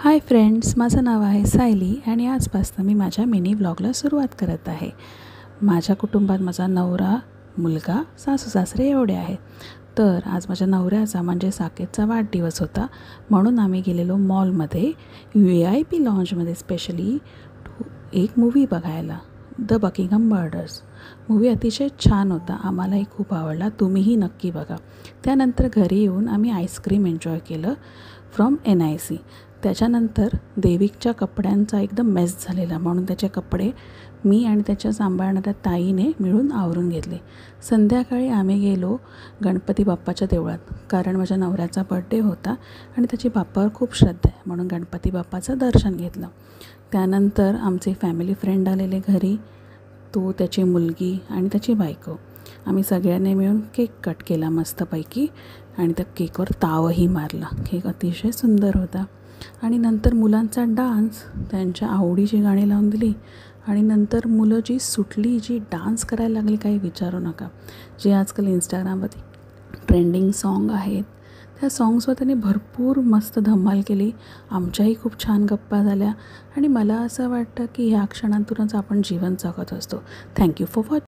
Hi friends, माझं नाव आहे सायली आणि आजपासून मी माझ्या मिनी व्लॉगला सुरुवात करत आहे. माझ्या कुटुंबात माझा नवरा, मुलगा, सासू सासरे एवढे आहे. तर आज माझ्या नवऱ्याचा म्हणजे साकेतचा वाढदिवस होता, म्हणून आम्ही गेलेलो मॉलमध्ये VIP लॉन्जमध्ये स्पेशली एक मूवी बघायला, द बकिंगहॅम मर्डर्स. मूवी अतिशय छान होता, आम्हालाही खूप आवडला. तुम्हीही नक्की बघा. त्यानंतर घरी येऊन आम्ही आईस्क्रीम एन्जॉय केलं फ्रॉम NIC. त्याच्यानंतर देविकच्या कपड्यांचा एकदम मेस झालेला, म्हणून त्याचे कपडे मी आणि त्याच्या सांभाळणाऱ्या ताईने मिळून आवरून घेतले. संध्याकाळी आम्ही गेलो गणपती बाप्पाच्या देवळात, कारण माझ्या नवऱ्याचा बर्थडे होता आणि त्याची बाप्पावर खूप श्रद्धा आहे, म्हणून गणपती बाप्पाचं दर्शन घेतलं. त्यानंतर आमचे फॅमिली फ्रेंड आलेले घरी, तो, त्याची मुलगी आणि त्याची बायको. आम्ही सगळ्यांनी मिळून केक कट केला मस्तपैकी आणि त्या केकवर तावही मारला. केक अतिशय सुंदर होता. आणि नंतर मुलांचा डान्स, त्यांच्या आवडीची गाणी लावून दिली आणि नंतर मुलं जी सुटली, जी डान्स करायला लागली, काही विचारू नका. जे आजकाल इंस्टाग्रामवरती ट्रेंडिंग सॉन्ग आहेत, त्या सॉंग्सवर त्यांनी भरपूर मस्त धमाल केली. आमच्याही खूप छान गप्पा झाल्या आणि मला असं वाटतं की ह्या क्षणांतूनच आपण जीवन जगत असतो. Thank you for watching.